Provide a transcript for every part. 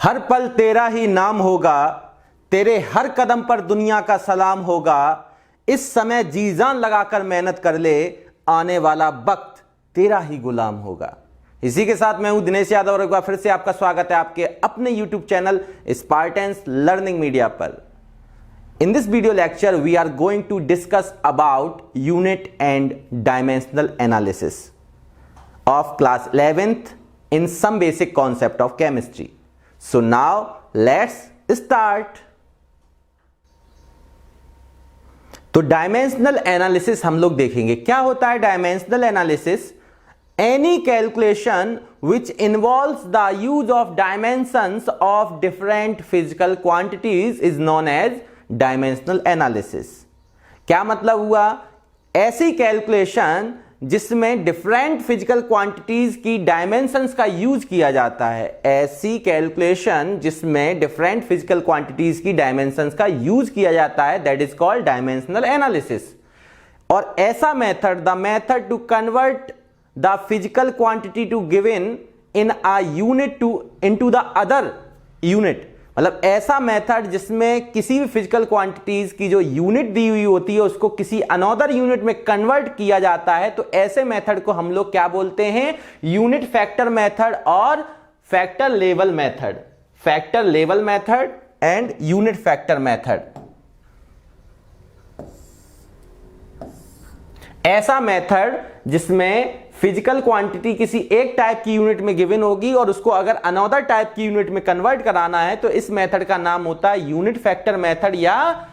हर पल तेरा ही नाम होगा, तेरे हर कदम पर दुनिया का सलाम होगा। इस समय जी जान लगाकर मेहनत कर ले, आने वाला वक्त तेरा ही गुलाम होगा। इसी के साथ मैं हूं दिनेश यादव और एक बार फिर से आपका स्वागत है आपके अपने YouTube चैनल स्पार्टेंस लर्निंग मीडिया पर। In this video lecture we are going to discuss about unit and dimensional analysis of class 11th in some basic concept of chemistry. So now let's start. तो dimensional analysis हम लोग देखेंगे। क्या होता है dimensional analysis? Any calculation which involves the use of dimensions of different physical quantities is known as dimensional analysis. क्या मतलब हुआ? ऐसी कैलकुलेशन जिसमें डिफरेंट फिजिकल क्वांटिटीज की डायमेंशंस का यूज किया जाता है। ऐसी कैलकुलेशन जिसमें डिफरेंट फिजिकल क्वांटिटीज की डायमेंशंस का यूज किया जाता है, that is called dimensional analysis. और ऐसा method, the method to convert the physical quantity to given in a unit to into the other unit, मतलब ऐसा मेथड जिसमें किसी भी फिजिकल क्वांटिटीज की जो यूनिट दी हुई होती है उसको किसी अनदर यूनिट में कन्वर्ट किया जाता है, तो ऐसे मेथड को हम लोग क्या बोलते हैं? यूनिट फैक्टर मेथड और factor level method. Factor level method and unit factor method. ऐसा मेथड जिसमें फिजिकल क्वांटिटी किसी एक टाइप की यूनिट में गिवन होगी और उसको अगर अनदर टाइप की यूनिट में कन्वर्ट कराना है तो इस मेथड का नाम होता है यूनिट फैक्टर मेथड या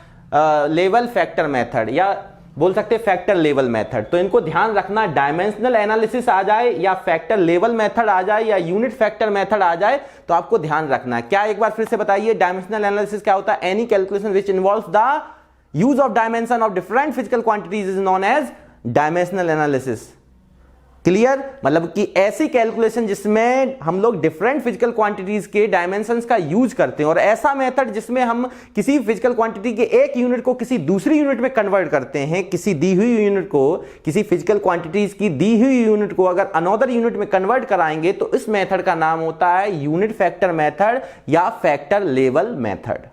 लेवल फैक्टर मेथड, या बोल सकते हैं फैक्टर लेवल मेथड। तो इनको ध्यान रखना, डायमेंशनल एनालिसिस आ जाए या फैक्टर लेवल मेथड आ जाए या यूनिट फैक्टर मेथड आ जाए तो आपको ध्यान रखना है। क्या एक बार फिर से बताइए, डायमेंशनल एनालिसिस क्या होता है? Any calculation which involves the use of dimension of different physical quantities is known as dimensional analysis. Clear? मतलब कि ऐसी कैलकुलेशन जिसमें हम लोग डिफरेंट फिजिकल क्वांटिटीज के डायमेंशंस का यूज करते हैं, और ऐसा मेथड जिसमें हम किसी फिजिकल क्वांटिटी के एक यूनिट को किसी दूसरी यूनिट में कन्वर्ट करते हैं। किसी दी हुई यूनिट को, किसी फिजिकल क्वांटिटीज की दी हुई यूनिट को अगर अनदर यूनिट में कन्वर्ट कराएंगे तो इस मेथड का नाम होता है यूनिट फैक्टर मेथड या फैक्टर लेवल मेथड।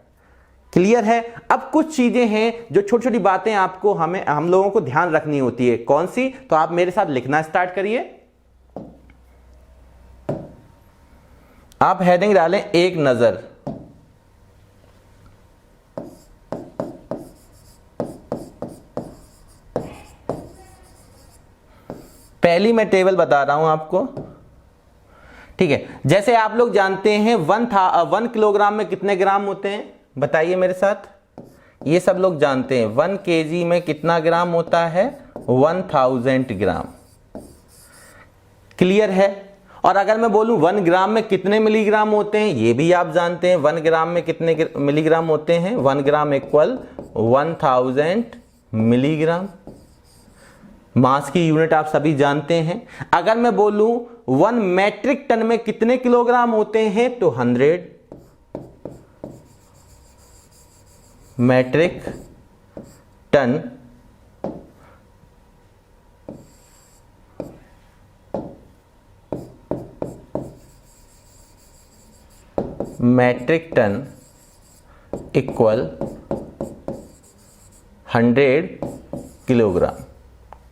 क्लियर है? अब कुछ चीजें हैं जो छोटी छोटी बातें आपको हम लोगों को ध्यान रखनी होती है। कौन सी? तो आप मेरे साथ लिखना स्टार्ट करिए। आप हेडिंग डालें एक नजर। पहली मैं टेबल बता रहा हूं आपको, ठीक है? जैसे आप लोग जानते हैं 1 किलोग्राम में कितने ग्राम होते हैं? बताइए मेरे साथ। ये सब लोग जानते हैं 1 kg में कितना ग्राम होता है? 1000 ग्राम। क्लियर है? और अगर मैं बोलूं 1 ग्राम में कितने मिलीग्राम होते हैं, ये भी आप जानते हैं 1 ग्राम में कितने मिलीग्राम होते हैं। 1 ग्राम इक्वल 1000 मिलीग्राम। मास की यूनिट आप सभी जानते हैं। अगर मैं बोलूं 1 मैट्रिक टन में कितने किलोग्राम होते हैं, तो 100 मैट्रिक टन इक्वल 100 किलोग्राम।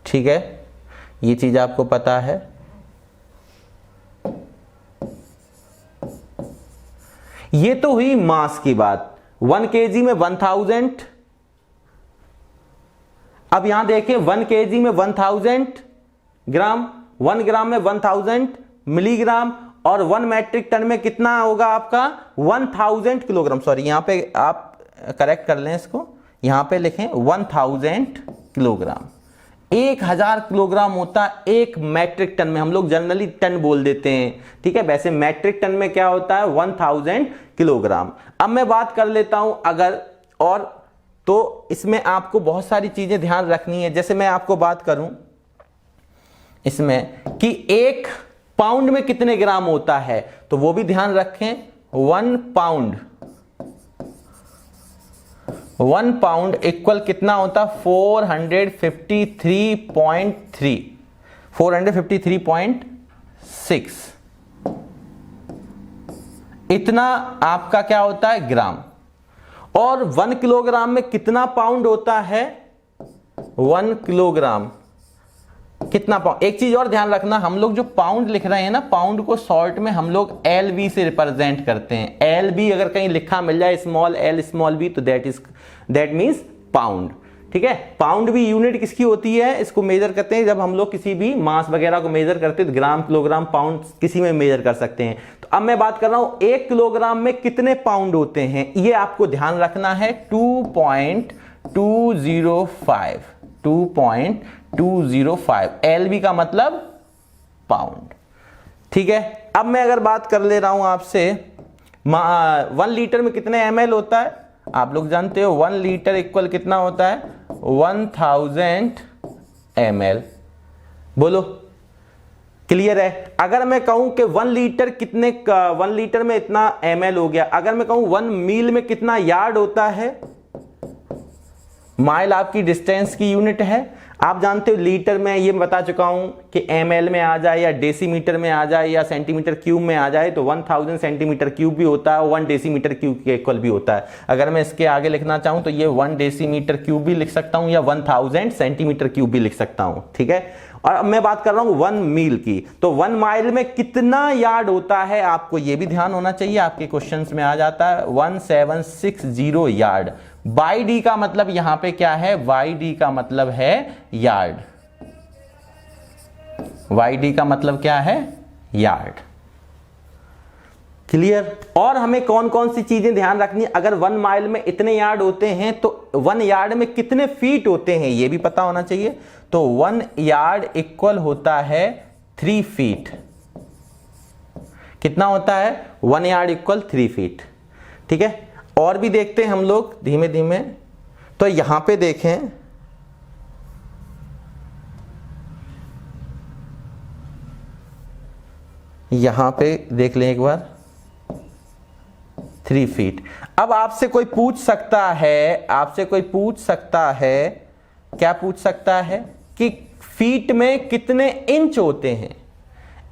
ठीक है, ये चीज आपको पता है। ये तो हुई मास की बात। 1 kg में 1000। अब यहां देखें 1 kg में 1000 ग्राम, 1 ग्राम में 1000 मिलीग्राम, और 1 मैट्रिक टन में कितना होगा आपका? 1000 किलोग्राम। सॉरी, यहां पे आप करेक्ट कर लें इसको, यहां पे लिखें 1000 किलोग्राम। 1000 किलोग्राम होता है 1 मैट्रिक टन में। हम लोग जनरली टन बोल देते हैं, ठीक है? वैसे मैट्रिक टन में क्या होता है? 1000 किलोग्राम। अब मैं बात कर लेता हूं अगर, और तो इसमें आपको बहुत सारी चीजें ध्यान रखनी है। जैसे मैं आपको बात करूं इसमें कि 1 पाउंड में कितने ग्राम होता है, तो वो भी ध्यान रखें। 1 पाउंड 1 पाउंड इक्वल कितना होता? 453.3 453.6। इतना आपका क्या होता है ग्राम। और 1 किलोग्राम में कितना पाउंड होता है, 1 किलोग्राम कितना पाउंड। एक चीज और ध्यान रखना, हम लोग जो पाउंड लिख रहे हैं ना, पाउंड को शॉर्ट में हम लोग LB से रिप्रेजेंट करते हैं। LB अगर कहीं लिखा मिल जाए स्मॉल l स्मॉल b तो दैट मींस पाउंड। ठीक है, पाउंड भी यूनिट किसकी होती है, इसको मेजर करते हैं जब हम लोग किसी भी मास वगैरह को मेजर करते हैं तो ग्राम किलोग्राम पाउंड किसी में मेजर कर सकते हैं। तो अब मैं बात कर रहा हूं 1 किलोग्राम में कितने पाउंड होते हैं, ये आपको ध्यान रखना है 2.205 2.205 LB का मतलब पाउंड। ठीक है, अब मैं अगर बात कर ले रहा हूं आपसे 1 लीटर में कितने ml होता है, आप लोग जानते हो 1 लीटर इक्वल कितना होता है 1000 ml। बोलो क्लियर है। अगर मैं कहूं कि 1 लीटर कितने 1 लीटर में इतना ml हो गया, अगर मैं कहूं 1 मील में कितना यार्ड होता है, माइल आपकी डिस्टेंस की यूनिट है। आप जानते हो लीटर में ये बता चुका हूं कि ml में आ जाए या डेसीमीटर में आ जाए या सेंटीमीटर क्यूब में आ जाए तो 1000 सेंटीमीटर क्यूब भी होता है, 1 डेसीमीटर क्यूब के इक्वल भी होता है। अगर मैं इसके आगे लिखना चाहूं तो ये 1 डेसीमीटर क्यूब भी लिख सकता हूं या 1000 सेंटीमीटर क्यूब भी लिख सकता हूं। ठीक है, और अब मैं बात कर रहा हूं 1 मील की, तो 1 माइल में कितना यार्ड होता है, आपको यह भी ध्यान होना चाहिए, आपके क्वेश्चंस में आ जाता है 1760 यार्ड। बाई डी का मतलब यहां पे क्या है, वाई डी का मतलब है यार्ड। वाई डी का मतलब क्या है, यार्ड। क्लियर। और हमें कौन कौन सी चीजें ध्यान रखनी, अगर 1 माइल में इतने यार्ड होते हैं तो 1 यार्ड में कितने फीट होते हैं ये भी पता होना चाहिए। तो 1 यार्ड इक्वल होता है 3 फीट। कितना होता है, 1 यार्ड इक्वल 3 फीट। ठीक है, और भी देखते हैं हम लोग धीमे धीमे। तो यहां पे देखें, यहां पे देख लें एक बार 3 फीट। अब आपसे कोई पूछ सकता है, आपसे कोई पूछ सकता है, क्या पूछ सकता है कि फीट में कितने इंच होते हैं,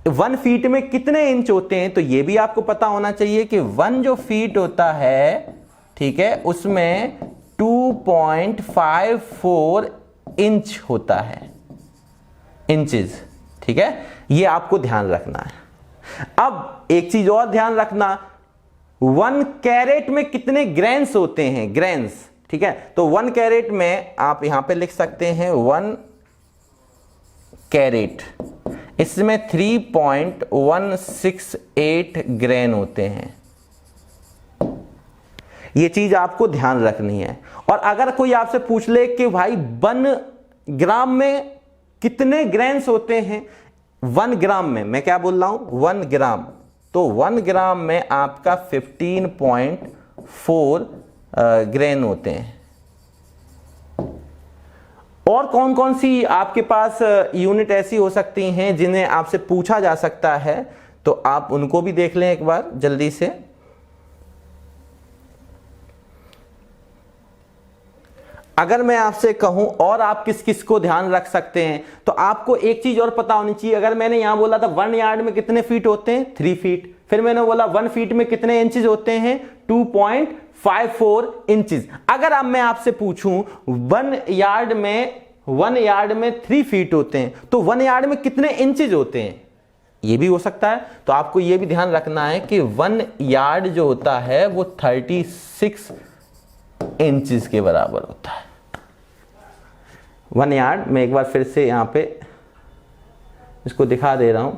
1 फीट में कितने इंच होते हैं। तो यह भी आपको पता होना चाहिए कि 1 जो फीट होता है, ठीक है, उसमें 2.54 इंच होता है, इंचेस। ठीक है, यह आपको ध्यान रखना है। अब एक चीज और ध्यान रखना, 1 कैरेट में कितने ग्रेन्स होते हैं, ग्रेन्स। ठीक है, तो 1 कैरेट में आप यहां पे लिख सकते हैं 1 कैरेट, इसमें 3.168 ग्रेन होते हैं। ये चीज आपको ध्यान रखनी है। और अगर कोई आपसे पूछ ले कि भाई 1 ग्राम में कितने ग्रेन्स होते हैं, 1 ग्राम में मैं क्या बोल रहा हूं 1 ग्राम, तो 1 ग्राम में आपका 15.4 ग्रेन होते हैं। और कौन कौन सी आपके पास यूनिट ऐसी हो सकती हैं जिन्हें आपसे पूछा जा सकता है, तो आप उनको भी देख लें एक बार जल्दी से। अगर मैं आपसे कहूं और आप किस किस को ध्यान रख सकते हैं, तो आपको एक चीज और पता होनी चाहिए। अगर मैंने यहां बोला था 1 यार्ड में कितने फीट होते हैं, 3 फीट। फिर मैंने बोला 1 फीट में कितने इंचेस होते हैं, 2.54 इंचेस। अगर अब मैं आपसे पूछूं 1 यार्ड में 3 फीट होते हैं, तो 1 यार्ड में कितने इंचेस होते हैं, यह भी हो सकता है। तो आपको यह भी ध्यान रखना है कि 1 यार्ड जो होता है वो 36 इंचेस के बराबर होता है। 1 यार्ड में एक बार फिर से यहां पे इसको दिखा दे रहा हूं।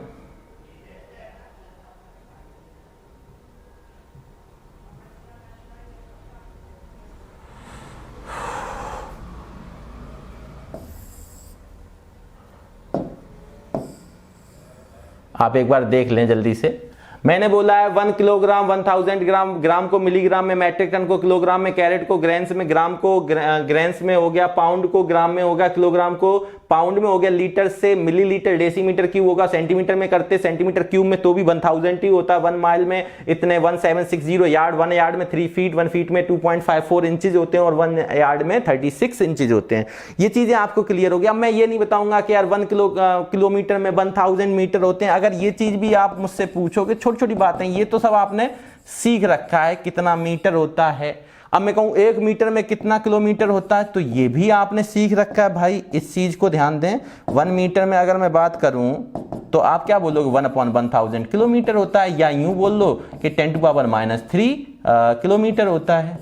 आप एक बार देख लें जल्दी से। मैंने बोला है 1 किलोग्राम 1000 ग्राम, ग्राम को मिलीग्राम में, मैट्रिक टन को किलोग्राम में, कैरेट को ग्रेन्स में, ग्राम को ग्रेन्स में हो गया, पाउंड को ग्राम में हो गया, किलोग्राम को पाउंड में हो गया, लीटर से मिलीलीटर, डेसीमीटर क्यूब होगा, सेंटीमीटर में करते सेंटीमीटर क्यूब में तो भी 1000 ही होता है। 1 माइल में इतने 1760 यार्ड, 1 यार्ड में 3 फीट, 1 फीट में 2.54 इंचेस होते हैं और 1 यार्ड में 36 इंचेस होते हैं। ये चीजें आपको क्लियर हो गया। अब मैं ये नहीं बताऊंगा कि यार 1 किलोमीटर में 1000 मीटर होते हैं। अगर ये चीज भी आप मुझसे पूछोगे, छोटी छोटी छोटी बातें, ये तो सब आपने सीख रखा है कितना मीटर होता है। अब मैं कहूँ 1 मीटर में कितना किलोमीटर होता है, तो ये भी आपने सीख रखा है भाई, इस चीज को ध्यान दें। 1 मीटर में अगर मैं बात करूं तो आप क्या बोलोगे, 1/1000 किलोमीटर होता है, या यूं बोल लो कि 10⁻³ किलोमीटर होता है।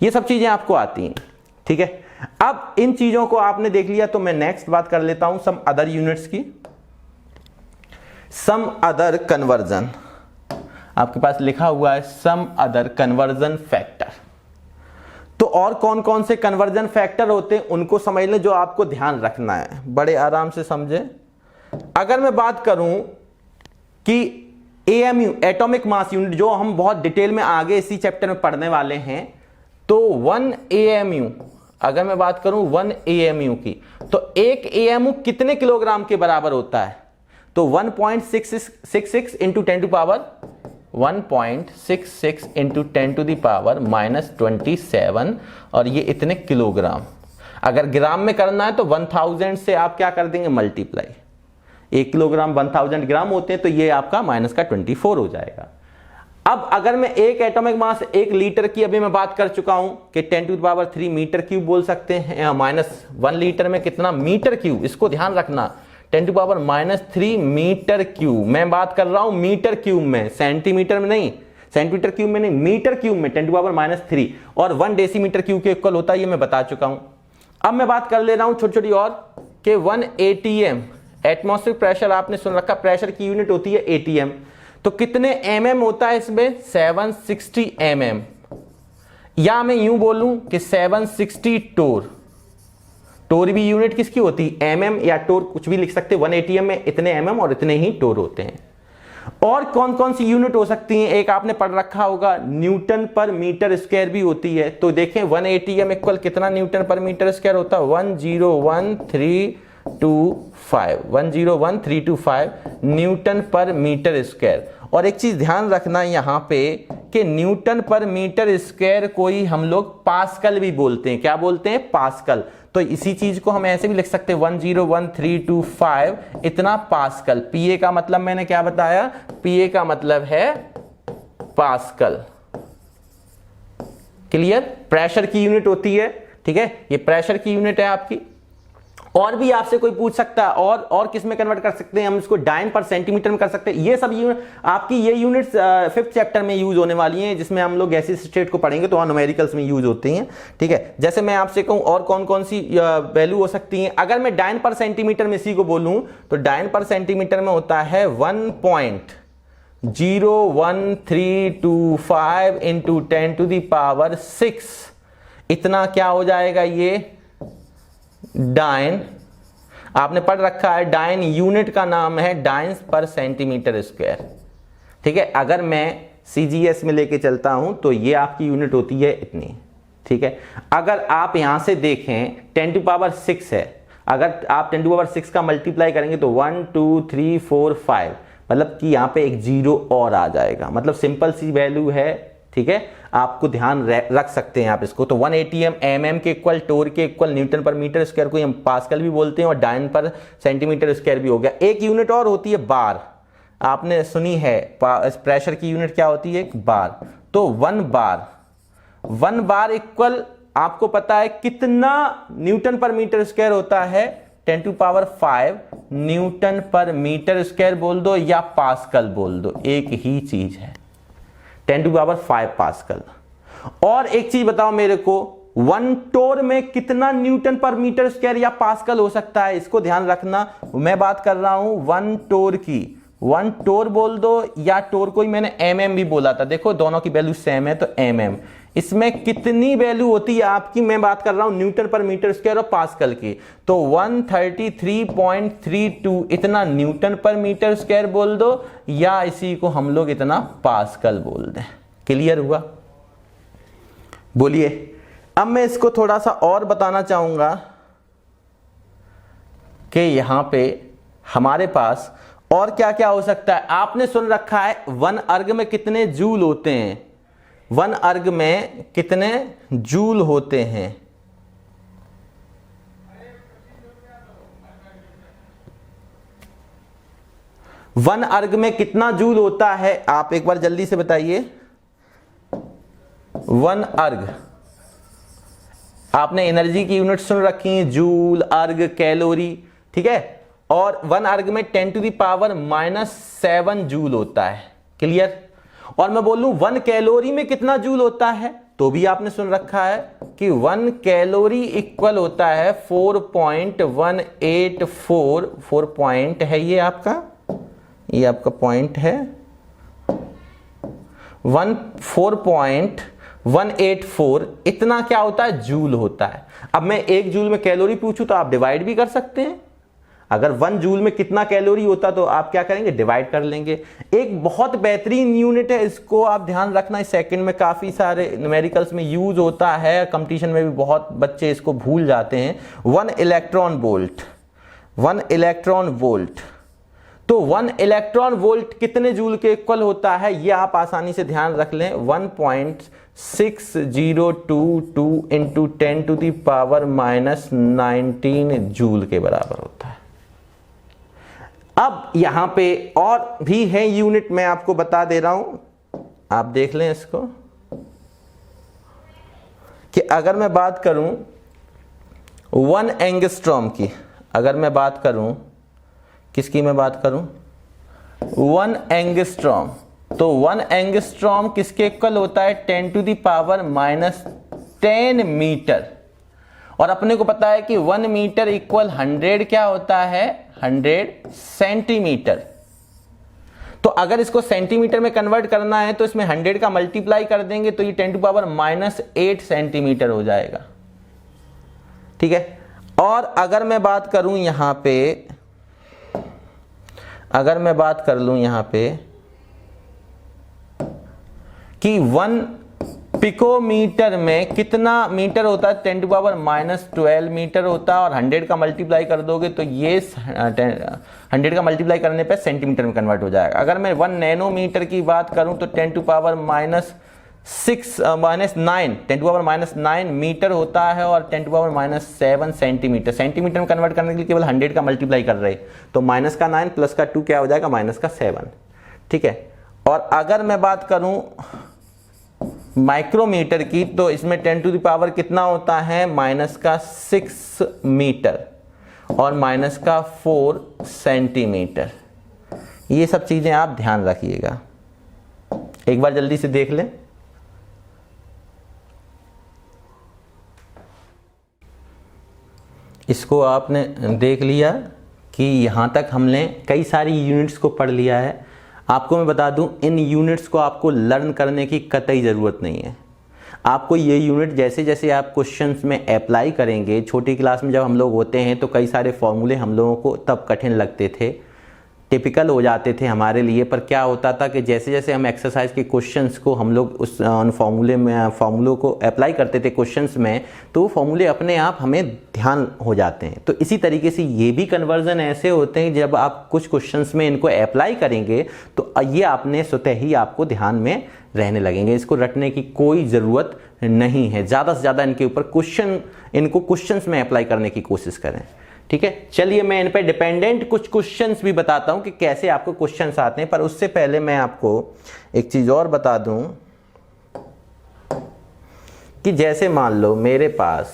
ये सब चीजें आपको आती हैं, ठीक है। अब इन चीजों को आपने देख लिया, तो मैं नेक्स्ट बात कर लेता हूं सम अदर यूनिट्स की। सम अदर कन्वर्जन, आपके पास लिखा हुआ है सम अदर कन्वर्जन फैक्टर। तो और कौन कौन से कन्वर्जन फैक्टर होते हैं उनको समझ लें, जो आपको ध्यान रखना है, बड़े आराम से समझे। अगर मैं बात करूं कि एएमयू एटॉमिक मास यूनिट, जो हम बहुत डिटेल में आगे इसी चैप्टर में पढ़ने वाले हैं, तो 1 AMU, अगर मैं बात करूं 1 AMU की, तो 1 AMU कितने किलोग्राम के बराबर होता है, तो 1.66 इंटू 10⁻⁻27, और ये इतने किलोग्राम। अगर ग्राम में करना है तो 1000 से आप क्या कर देंगे, मल्टीप्लाई। 1 किलोग्राम 1000 ग्राम होते हैं, तो ये आपका -24 हो जाएगा। अब अगर मैं एक एटॉमिक मास 1 लीटर की अभी मैं बात कर चुका हूं कि 10⁻³ मीटर क्यूब बोल सकते हैं, -1 लीटर में कितना मीटर क्यूब, इसको ध्यान रखना, 10⁻³ मीटर क्यूब। मैं बात कर रहा हूं मीटर क्यूब में, सेंटीमीटर में नहीं, सेंटीमीटर क्यूब में नहीं, मीटर क्यूब में 10⁻³ और 1 डेसीमीटर क्यूब के इक्वल होता है, ये मैं बता चुका हूं। अब मैं बात कर ले रहा हूं छोटी छोटी और कि 1 ATM एटमॉस्फेरिक प्रेशर, आपने सुन रखा प्रेशर की यूनिट होती है ATM, तो कितने mm होता है इसमें, 760 mm, या मैं यूं बोलूं कि 760 टोर। टोर भी यूनिट किसकी होती है, mm, या टोर कुछ भी लिख सकते हैं। 1 ATM में इतने mm और इतने ही टोर होते हैं। और कौन कौन सी यूनिट हो सकती हैं, एक आपने पढ़ रखा होगा न्यूटन पर मीटर स्क्वायर भी होती है। तो देखें 1 ATM इक्वल कितना न्यूटन पर मीटर स्क्वायर होता है, 101,325 न्यूटन पर मीटर स्क्वायर। और एक चीज ध्यान रखना यहां पे कि न्यूटन पर मीटर स्क्वायर कोई हम लोग पास्कल भी बोलते हैं, क्या बोलते हैं, पास्कल। तो इसी चीज को हम ऐसे भी लिख सकते हैं 101,325 इतना पास्कल। पीए का मतलब मैंने क्या बताया, पीए का मतलब है पास्कल। क्लियर, प्रेशर की यूनिट होती है, ठीक है, ये प्रेशर की यूनिट है आपकी। और भी आपसे कोई पूछ सकता है और किस में कन्वर्ट कर सकते हैं हम इसको, डाइन पर सेंटीमीटर में कर सकते हैं। ये सब आपकी ये यूनिट्स 5th चैप्टर में यूज होने वाली हैं, जिसमें हम लोग गैसीय स्टेट को पढ़ेंगे, तो वहां न्यूमेरिकल्स में यूज होती हैं, ठीक है। जैसे मैं आपसे कहूं और कौन कौन सी वैल्यू हो सकती हैं, अगर मैं डाइन पर सेंटीमीटर में इसी को बोलूं, तो डाइन पर सेंटीमीटर में होता है 1.01325 इंटू 10⁶, इतना क्या हो जाएगा, ये डाइन। आपने पढ़ रखा है डाइन यूनिट का नाम है डाइन्स पर सेंटीमीटर स्क्वायर, ठीक है। अगर मैं CGS में लेके चलता हूं तो ये आपकी यूनिट होती है इतनी, ठीक है। अगर आप यहां से देखें 10⁶ है, अगर आप 10⁶ का मल्टीप्लाई करेंगे तो 1 2 3 4 5, मतलब कि यहां पे एक 0 और आ जाएगा, मतलब सिंपल सी वैल्यू है, ठीक है। आपको ध्यान रख सकते हैं आप इसको। तो 1 ATM mm के इक्वल, टोर के इक्वल, न्यूटन पर मीटर स्क्वायर को हम पास्कल भी बोलते हैं, और डाइन पर सेंटीमीटर स्क्वायर भी हो गया। एक यूनिट और होती है बार, आपने सुनी है, प्रेशर की यूनिट क्या होती है, एक बार। तो 1 बार इक्वल, आपको पता है कितना न्यूटन पर मीटर स्क्वायर होता है, 10⁵ न्यूटन पर मीटर स्क्वायर बोल दो या पास्कल बोल दो, एक ही चीज है, 10⁵ पास्कल। और एक चीज बताओ मेरे को, 1 टोर में कितना न्यूटन पर मीटर स्क्वायर या पास्कल हो सकता है, इसको ध्यान रखना। मैं बात कर रहा हूं 1 टोर की, 1 टोर बोल दो या टोर को ही मैंने mm भी बोला था, देखो दोनों की वैल्यू सेम है, तो mm। इसमें कितनी वैल्यू होती है आपकी, मैं बात कर रहा हूं न्यूटन पर मीटर स्क्वायर और पास्कल की, तो 133.32 इतना न्यूटन पर मीटर स्क्वायर बोल दो, या इसी को हम लोग इतना पास्कल बोल दें। क्लियर हुआ, बोलिए। अब मैं इसको थोड़ा सा और बताना चाहूंगा कि यहां पे हमारे पास और क्या क्या हो सकता है। आपने सुन रखा है 1 अर्ग में कितने जूल होते हैं, 1 अर्ग में कितने जूल होते हैं, 1 अर्ग में कितना जूल होता है, आप एक बार जल्दी से बताइए। 1 अर्ग, आपने एनर्जी की यूनिट सुन रखी है, जूल, अर्ग, कैलोरी, ठीक है। और 1 अर्ग में 10⁻⁻7 जूल होता है, क्लियर। और मैं बोलूं 1 कैलोरी में कितना जूल होता है, तो भी आपने सुन रखा है कि 1 कैलोरी इक्वल होता है 4.184, 4 पॉइंट है ये आपका पॉइंट है 4.184, इतना क्या होता है, जूल होता है। अब मैं 1 जूल में कैलोरी पूछूं तो आप डिवाइड भी कर सकते हैं। अगर 1 जूल में कितना कैलोरी होता तो आप क्या करेंगे, डिवाइड कर लेंगे। एक बहुत बेहतरीन यूनिट है, इसको आप ध्यान रखना। इस सेकंड में काफी सारे न्यूमेरिकल्स में यूज होता है, कंपटीशन में भी बहुत बच्चे इसको भूल जाते हैं। 1 इलेक्ट्रॉन वोल्ट, 1 इलेक्ट्रॉन वोल्ट। तो 1 इलेक्ट्रॉन वोल्ट कितने जूल के इक्वल होता है, ये आप आसानी से ध्यान रख लें। 1.6022 इंटू 10⁻⁻19 जूल के बराबर होता है। अब यहां पे और भी है यूनिट, मैं आपको बता दे रहा हूं, आप देख लें इसको, कि अगर मैं बात करूं 1 एंगस्ट्रॉम की, अगर मैं बात करूं किसकी, मैं बात करूं 1 एंगस्ट्रॉम, तो 1 एंगस्ट्रॉम किसके इक्वल होता है, 10⁻10 मीटर। और अपने को पता है कि 1 मीटर इक्वल 100 क्या होता है, 100 सेंटीमीटर। तो अगर इसको सेंटीमीटर में कन्वर्ट करना है तो इसमें 100 का मल्टीप्लाई कर देंगे तो ये 10⁻⁸ सेंटीमीटर हो जाएगा, ठीक है। और अगर मैं बात करूं यहां पे, अगर मैं बात कर लूं यहां पे कि 1 पिकोमीटर में कितना मीटर होता है, 10⁻12 मीटर होता है। और 100 का मल्टीप्लाई कर दोगे तो ये 100 का मल्टीप्लाई करने पे सेंटीमीटर में कन्वर्ट हो जाएगा। अगर मैं 1 नैनोमीटर की बात करूं तो 10⁻9 मीटर होता है और 10⁻7 सेंटीमीटर। सेंटीमीटर में कन्वर्ट करने के लिए केवल 100 का मल्टीप्लाई कर रहे, तो -9 प्लस का 2 क्या हो जाएगा, -7, ठीक है। और अगर मैं बात करूं माइक्रोमीटर की, तो इसमें 10⁻⁻ कितना होता है, -6 मीटर और -4 सेंटीमीटर। ये सब चीजें आप ध्यान रखिएगा, एक बार जल्दी से देख लें। इसको आपने देख लिया कि यहां तक हमने कई सारी यूनिट्स को पढ़ लिया है। आपको मैं बता दूं, इन यूनिट्स को आपको लर्न करने की कतई ज़रूरत नहीं है। आपको ये यूनिट जैसे जैसे आप क्वेश्चंस में अप्लाई करेंगे, छोटी क्लास में जब हम लोग होते हैं तो कई सारे फॉर्मूले हम लोगों को तब कठिन लगते थे, टिपिकल हो जाते थे हमारे लिए। पर क्या होता था कि जैसे जैसे हम एक्सरसाइज के क्वेश्चंस को हम लोग उस उन फॉर्मूलों को अप्लाई करते थे क्वेश्चंस में, तो वो फॉर्मूले अपने आप हमें ध्यान हो जाते हैं। तो इसी तरीके से ये भी कन्वर्जन ऐसे होते हैं, जब आप कुछ क्वेश्चंस में इनको अप्लाई करेंगे तो ये आपने स्वतः ही आपको ध्यान में रहने लगेंगे। इसको रटने की कोई ज़रूरत नहीं है। ज़्यादा से ज़्यादा इनके ऊपर इनको क्वेश्चंस में अप्लाई करने की कोशिश करें, ठीक है। चलिए मैं इन पे डिपेंडेंट कुछ क्वेश्चंस भी बताता हूं कि कैसे आपको क्वेश्चंस आते हैं। पर उससे पहले मैं आपको एक चीज और बता दूं कि जैसे मान लो मेरे पास,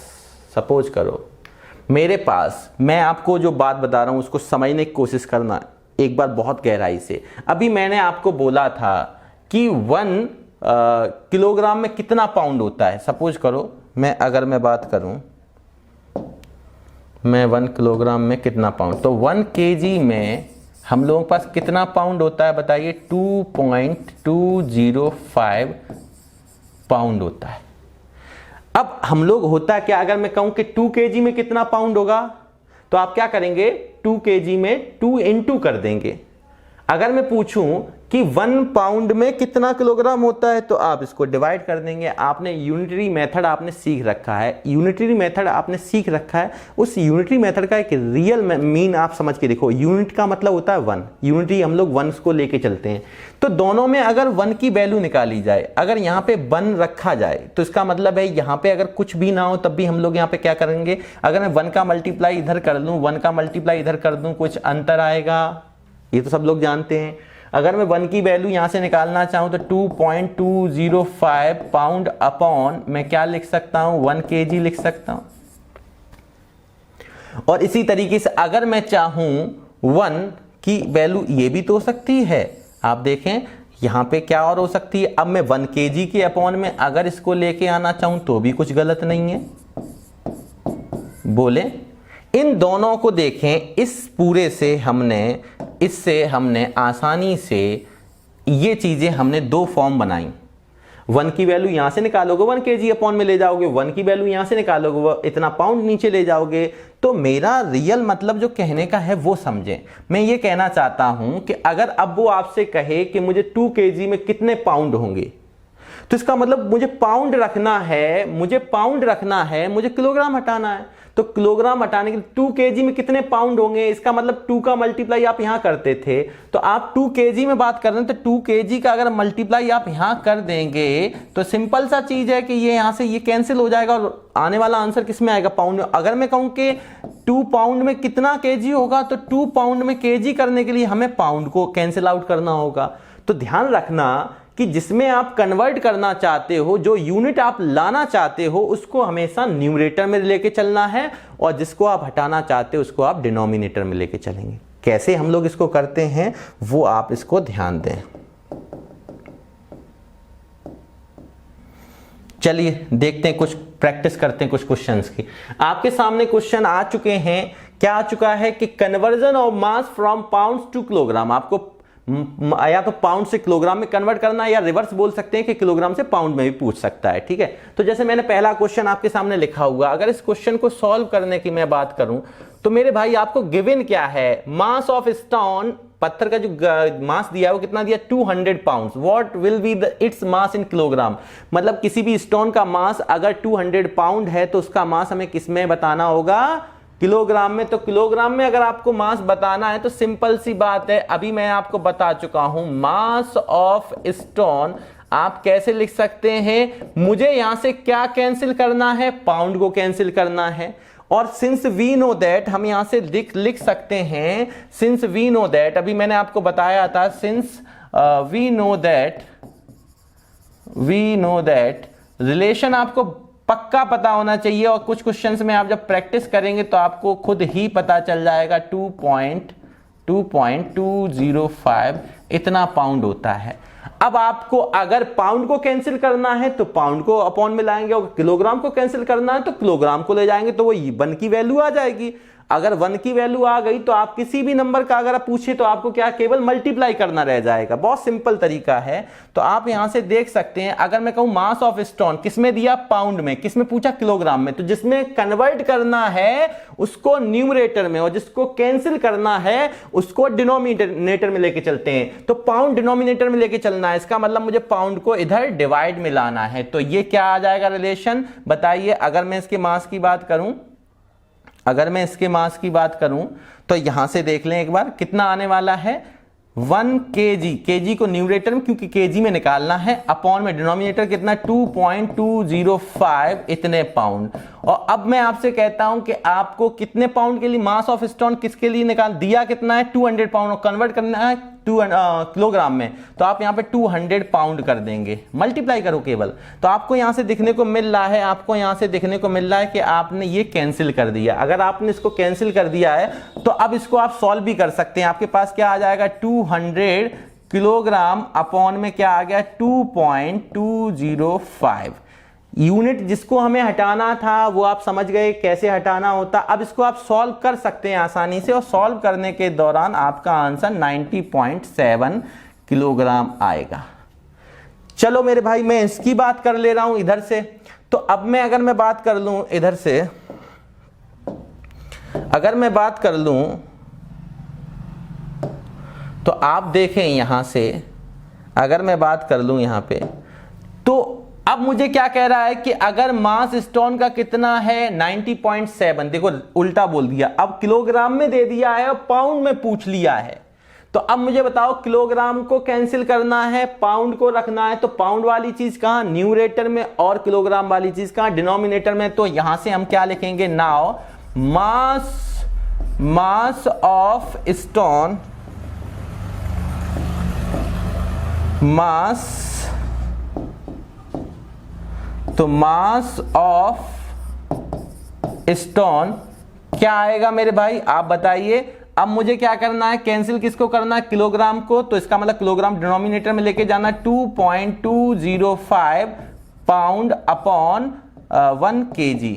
सपोज करो मेरे पास, मैं आपको जो बात बता रहा हूं उसको समझने की कोशिश करना एक बार बहुत गहराई से। अभी मैंने आपको बोला था कि 1 किलोग्राम में कितना पाउंड होता है। सपोज करो अगर मैं बात करूं, मैं 1 किलोग्राम में कितना पाउंड, तो 1 केजी में हम लोगों के पास कितना पाउंड होता है बताइए, 2.205 पाउंड होता है। अब हम लोग होता क्या, अगर मैं कहूं कि 2 केजी में कितना पाउंड होगा, तो आप क्या करेंगे, 2 केजी में 2 इंटू कर देंगे। अगर मैं पूछूं कि 1 पाउंड में कितना किलोग्राम होता है, तो आप इसको डिवाइड कर देंगे। आपने यूनिटरी मेथड आपने सीख रखा है, यूनिटरी मेथड आपने सीख रखा है। उस यूनिटरी मेथड का एक रियल मीन आप समझ के देखो। यूनिट का मतलब होता है 1, यूनिटरी हम लोग 1 को लेके चलते हैं। तो दोनों में अगर 1 की वैल्यू निकाली जाए, अगर यहाँ पे 1 रखा जाए तो इसका मतलब है यहाँ पे अगर कुछ भी ना हो तब भी हम लोग यहाँ पे क्या करेंगे, अगर मैं 1 का मल्टीप्लाई इधर कर लूँ, 1 का मल्टीप्लाई इधर कर दूँ, कुछ अंतर आएगा ये तो सब लोग जानते हैं। अगर मैं 1 की वैल्यू यहां से निकालना चाहूं तो 2.205 पाउंड अपॉन मैं क्या लिख सकता हूं, 1 kg लिख सकता हूं। और इसी तरीके से अगर मैं चाहूं 1 की वैल्यू ये भी तो हो सकती है, आप देखें यहां पे क्या और हो सकती है। अब मैं 1 kg के अपॉन में अगर इसको लेके आना चाहूं तो भी कुछ गलत नहीं है, बोले। इन दोनों को देखें, इस पूरे से इससे हमने आसानी से ये चीजें हमने दो फॉर्म बनाई। 1 की वैल्यू यहां से निकालोगे 1 kg अपॉन में ले जाओगे, 1 की वैल्यू यहां से निकालोगे वो इतना पाउंड नीचे ले जाओगे। तो मेरा रियल मतलब जो कहने का है वो समझें। मैं ये कहना चाहता हूं कि अगर अब वो आपसे कहे कि मुझे 2 kg में कितने पाउंड होंगे, तो इसका मतलब मुझे पाउंड रखना है, मुझे किलोग्राम हटाना है। तो किलोग्राम हटाने के लिए 2 kg में कितने पाउंड होंगे, इसका मतलब 2 का मल्टीप्लाई आप यहां करते थे, तो आप 2 kg में बात कर रहे हैं, तो 2 kg का अगर मल्टीप्लाई आप यहां कर देंगे तो सिंपल सा चीज है कि ये यहां से ये कैंसिल हो जाएगा और आने वाला आंसर किस में आएगा, पाउंड में। अगर मैं कहूं कि 2 पाउंड में कितना kg होगा, तो 2 पाउंड में kg करने के लिए हमें पाउंड को कैंसिल आउट करना होगा। तो ध्यान रखना कि जिसमें आप कन्वर्ट करना चाहते हो, जो यूनिट आप लाना चाहते हो, उसको हमेशा न्यूमरेटर में लेके चलना है, और जिसको आप हटाना चाहते हो उसको आप डिनोमिनेटर में लेके चलेंगे। कैसे हम लोग इसको करते हैं वो आप इसको ध्यान दें। चलिए देखते हैं, कुछ प्रैक्टिस करते हैं कुछ क्वेश्चंस की। आपके सामने क्वेश्चन आ चुके हैं। क्या आ चुका है कि conversion of mass from pounds to kilogram, आपको या तो पाउंड से किलोग्राम में कन्वर्ट करना है, या रिवर्स बोल सकते हैं कि किलोग्राम से पाउंड में भी पूछ सकता है, ठीक है। तो जैसे मैंने पहला क्वेश्चन आपके सामने लिखा हुआ, अगर इस क्वेश्चन को सॉल्व करने की मैं बात करूं तो मेरे भाई आपको गिवन क्या है, मास ऑफ स्टोन, पत्थर का जो मास दिया है वो कितना दिया, 200 pounds. What will be its mass in kilogram, मतलब किसी भी स्टोन का मास अगर 200 पाउंड है तो उसका मास हमें किस में बताना होगा, किलोग्राम में। तो किलोग्राम में अगर आपको मास बताना है तो सिंपल सी बात है, अभी मैं आपको बता चुका हूं, मास ऑफ स्टोन आप कैसे लिख सकते हैं, मुझे यहां से क्या कैंसिल करना है, पाउंड को कैंसिल करना है। और सिंस वी नो दैट हम यहां से लिख सकते हैं, सिंस वी नो दैट, अभी मैंने आपको बताया था, since we know that relation आपको पक्का पता होना चाहिए। और कुछ क्वेश्चंस में आप जब प्रैक्टिस करेंगे तो आपको खुद ही पता चल जाएगा, 2.205 इतना पाउंड होता है। अब आपको अगर पाउंड को कैंसिल करना है तो पाउंड को अपॉन में लाएंगे, और किलोग्राम को कैंसिल करना है तो किलोग्राम को ले जाएंगे, तो वो 1 की वैल्यू आ जाएगी। अगर 1 की वैल्यू आ गई तो आप किसी भी नंबर का अगर आप पूछे तो आपको क्या, केवल मल्टीप्लाई करना रह जाएगा। बहुत सिंपल तरीका है। तो आप यहां से देख सकते हैं, अगर मैं कहूं मास ऑफ स्टोन किसमें दिया, पाउंड में, किसमें पूछा, किलोग्राम में, तो जिसमें कन्वर्ट करना है उसको न्यूमरेटर में, और जिसको कैंसिल करना है उसको डिनोमिनेटर में लेके चलते हैं। तो पाउंड डिनोमिनेटर में लेके चलना है, इसका मतलब मुझे पाउंड को इधर डिवाइड में लाना है। तो ये क्या आ जाएगा रिलेशन, बताइए। अगर मैं इसके मास की बात करूं, तो यहां से देख लें एक बार कितना आने वाला है, 1 kg को न्यूमरेटर में, क्योंकि kg में निकालना है, अपॉन में डिनोमिनेटर कितना, 2.205 इतने पाउंड। और अब मैं आपसे कहता हूं कि आपको कितने पाउंड के लिए मास ऑफ स्टोन किसके लिए निकाल दिया, कितना है 200 पाउंड, और कन्वर्ट करना है किलोग्राम में, तो आप यहां पे 200 पाउंड कर देंगे, मल्टीप्लाई करो केवल। तो आपको यहां से देखने को मिल रहा है, कि आपने ये कैंसिल कर दिया। अगर आपने इसको कैंसिल कर दिया है तो अब इसको आप सॉल्व भी कर सकते हैं। आपके पास क्या आ जाएगा, 200 किलोग्राम अपॉन में क्या आ गया, 2.205 यूनिट। जिसको हमें हटाना था वो आप समझ गए कैसे हटाना होता। अब इसको आप सॉल्व कर सकते हैं आसानी से, और सॉल्व करने के दौरान आपका आंसर 90.7 किलोग्राम आएगा। चलो मेरे भाई, मैं इसकी बात कर ले रहा हूं इधर से। तो अब मैं अगर मैं बात कर लूं इधर से, तो आप देखें यहां से, अगर मैं बात कर लूं यहां पे, तो अब मुझे क्या कह रहा है कि अगर मास स्टोन का कितना है, 90.7, देखो उल्टा बोल दिया, अब किलोग्राम में दे दिया है और पाउंड में पूछ लिया है। तो अब मुझे बताओ, किलोग्राम को कैंसिल करना है, पाउंड को रखना है, तो पाउंड वाली चीज कहां, न्यूमरेटर में, और किलोग्राम वाली चीज कहां, डिनोमिनेटर में। तो यहां से हम क्या लिखेंगे, नाउ मास ऑफ स्टोन मास, तो मास ऑफ स्टोन क्या आएगा मेरे भाई, आप बताइए। अब मुझे क्या करना है, कैंसिल किसको करना है, किलोग्राम को, तो इसका मतलब किलोग्राम डिनोमिनेटर में लेके जाना, 2.205 पाउंड अपॉन 1 kg।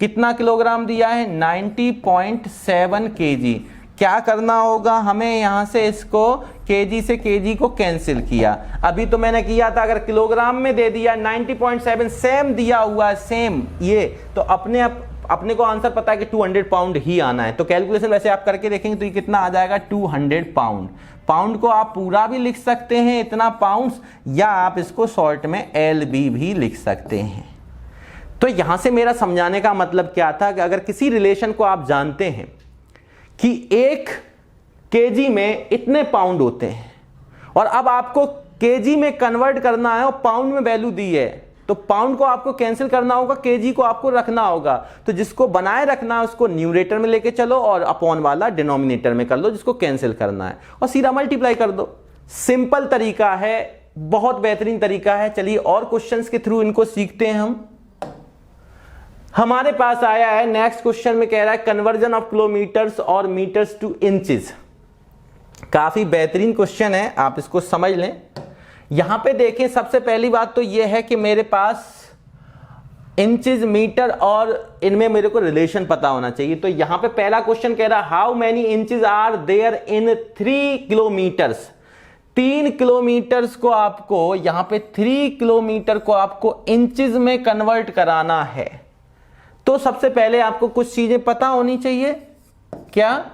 कितना किलोग्राम दिया है, 90.7 kg। क्या करना होगा हमें, यहां से इसको केजी से केजी को कैंसिल किया। अभी तो मैंने किया था, अगर किलोग्राम में दे दिया 90.7 सेम दिया हुआ है, सेम ये, तो अपने को आंसर पता है कि 200 पाउंड ही आना है। तो कैलकुलेशन वैसे आप करके देखेंगे तो ये कितना आ जाएगा, 200 पाउंड। पाउंड को आप पूरा भी लिख सकते हैं इतना पाउंड्स, या आप इसको शॉर्ट में LB भी लिख सकते हैं। तो यहां से मेरा समझाने का मतलब क्या था कि अगर किसी रिलेशन को आप जानते हैं कि 1 केजी में इतने पाउंड होते हैं, और अब आपको केजी में कन्वर्ट करना है और पाउंड में वैल्यू दी है, तो पाउंड को आपको कैंसिल करना होगा, केजी को आपको रखना होगा। तो जिसको बनाए रखना है उसको न्यूमरेटर में लेके चलो और अपॉन वाला डिनोमिनेटर में कर लो, जिसको कैंसिल करना है, और सीधा मल्टीप्लाई कर दो। सिंपल तरीका है, बहुत बेहतरीन तरीका है। चलिए और क्वेश्चंस के थ्रू इनको सीखते हैं हम। हमारे पास आया है नेक्स्ट क्वेश्चन में, कह रहा है कन्वर्जन ऑफ किलोमीटर्स और मीटर्स टू इंचेस। काफी बेहतरीन क्वेश्चन है, आप इसको समझ लें। यहां पे देखें, सबसे पहली बात तो यह है कि मेरे पास इंचेस, मीटर और इनमें मेरे को रिलेशन पता होना चाहिए। तो यहां पे पहला क्वेश्चन कह रहा है how many inches are there in 3 kilometres. 3 kilometres को आपको, यहां पे 3 किलोमीटर को आपको इंचेस में कन्वर्ट कराना है। तो सबसे पहले आपको कुछ चीजें पता होनी चाहिए। क्या,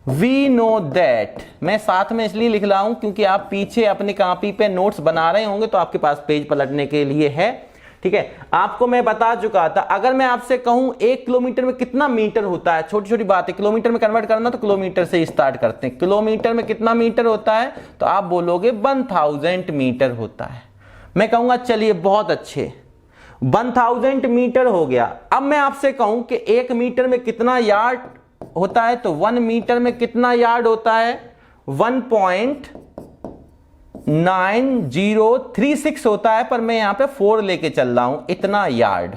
वी नो दैट, मैं साथ में इसलिए लिख रहा हूं क्योंकि आप पीछे अपनी कॉपी पे नोट्स बना रहे होंगे तो आपके पास पेज पलटने के लिए है। ठीक है, आपको मैं बता चुका था। अगर मैं आपसे कहूं 1 किलोमीटर में कितना मीटर होता है, छोटी छोटी बात है, किलोमीटर में कन्वर्ट करना तो किलोमीटर से ही स्टार्ट करते हैं। किलोमीटर में कितना मीटर होता है, तो आप बोलोगे 1000 मीटर होता है। मैं कहूंगा चलिए बहुत अच्छे, 1000 मीटर हो गया। अब मैं आपसे कहूं कि 1 मीटर में कितना यार्ड होता है, तो 1 मीटर में कितना यार्ड होता है, 1.9036 होता है, पर मैं यहां पे 4 लेके चल रहा हूं, इतना यार्ड।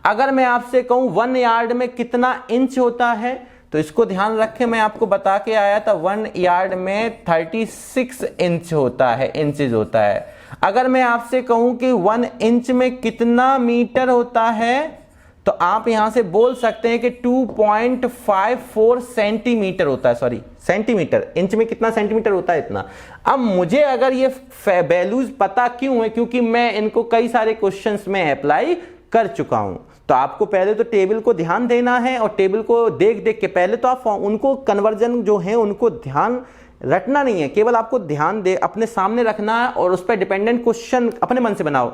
अगर मैं आपसे कहूं 1 यार्ड में कितना इंच होता है, तो इसको ध्यान रखें, मैं आपको बता के आया था 1 यार्ड में 36 इंच होता है, इंचेस होता है। अगर मैं आपसे कहूं कि 1 इंच में कितना मीटर होता है, तो आप यहां से बोल सकते हैं कि 2.54 सेंटीमीटर होता है, सॉरी सेंटीमीटर, इंच में कितना सेंटीमीटर होता है, इतना। अब मुझे अगर ये वैल्यूज पता क्यों है, क्योंकि मैं इनको कई सारे क्वेश्चंस में अप्लाई कर चुका हूं। तो आपको पहले तो टेबल को ध्यान देना है, और टेबल को देख देख के पहले तो आप उनको कन्वर्जन जो है उनको ध्यान रटना नहीं है, केवल आपको ध्यान दे अपने सामने रखना है, और उस पर डिपेंडेंट क्वेश्चन अपने मन से बनाओ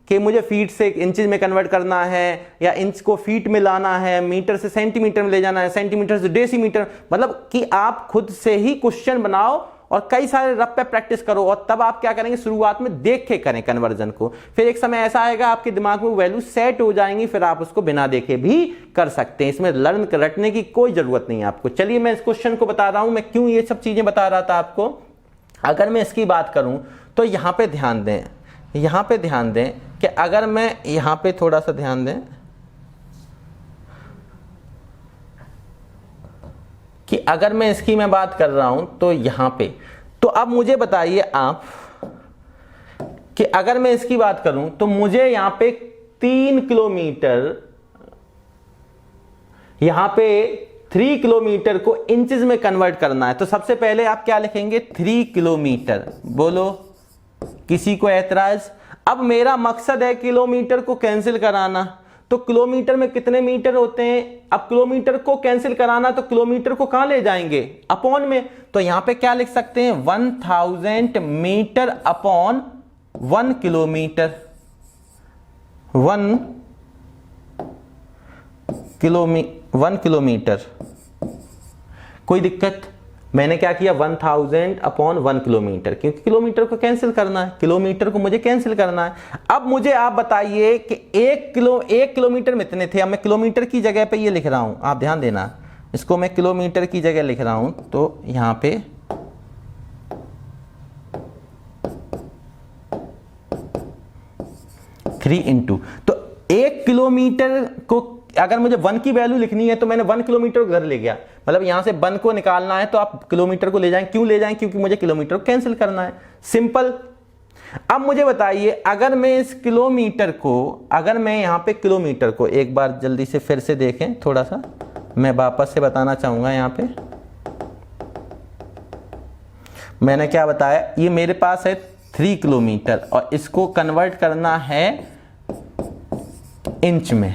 कि मुझे फीट से इंचेस में कन्वर्ट करना है, या इंच को फीट में लाना है, मीटर से सेंटीमीटर में ले जाना है, सेंटीमीटर से डेसीमीटर, मतलब कि आप खुद से ही क्वेश्चन बनाओ और कई सारे रफ पे प्रैक्टिस करो। और तब आप क्या करेंगे, शुरुआत में देख के करें कन्वर्जन को, फिर एक समय ऐसा आएगा आपके दिमाग में वैल्यू सेट हो जाएंगी, फिर आप उसको बिना देखे भी कर सकते हैं। इसमें रटने की कोई जरूरत नहीं है आपको। चलिए मैं इस क्वेश्चन को बता रहा हूं, मैं क्यों ये सब चीजें बता रहा था आपको। अगर मैं इसकी बात करूं तो यहां पे ध्यान दें, यहां पे ध्यान दें कि अगर मैं यहां पे थोड़ा सा ध्यान दें कि अगर मैं इसकी मैं बात कर रहा हूं तो यहां पे, तो अब मुझे बताइए आप कि अगर मैं इसकी बात करूं तो मुझे यहां पे 3 किलोमीटर, यहां पे 3 किलोमीटर को इंचेस में कन्वर्ट करना है। तो सबसे पहले आप क्या लिखेंगे, 3 किलोमीटर। बोलो किसी को ऐतराज? अब मेरा मकसद है किलोमीटर को कैंसिल कराना, तो किलोमीटर में कितने मीटर होते हैं, अब किलोमीटर को कैंसिल कराना तो किलोमीटर को कहां ले जाएंगे, अपॉन में। तो यहां पे क्या लिख सकते हैं, 1000 मीटर अपॉन 1 किलोमीटर, 1 किलोमीटर। कोई दिक्कत? मैंने क्या किया, 1000 अपॉन 1 किलोमीटर, क्योंकि किलोमीटर को कैंसिल करना है, किलोमीटर को मुझे कैंसिल करना है। अब मुझे आप बताइए कि 1 किलोमीटर में इतने थे। अब मैं किलोमीटर की जगह पे ये लिख रहा हूं, आप ध्यान देना, इसको मैं किलोमीटर की जगह लिख रहा हूं, तो यहां पे 3 इंटू, तो 1 किलोमीटर को अगर मुझे 1 की वैल्यू लिखनी है तो मैंने 1 किलोमीटर घर ले गया, मतलब यहां से 1 को निकालना है तो आप किलोमीटर को ले जाएं। क्यों ले जाएं? क्योंकि मुझे किलोमीटर को कैंसिल करना है, सिंपल। अब मुझे बताइए, अगर मैं इस किलोमीटर को, अगर मैं यहां पे किलोमीटर को एक बार जल्दी से फिर से देखें, थोड़ा सा मैं वापस से बताना चाहूंगा। यहां पे मैंने क्या बताया, ये मेरे पास है 3 किलोमीटर और इसको कन्वर्ट करना है इंच में,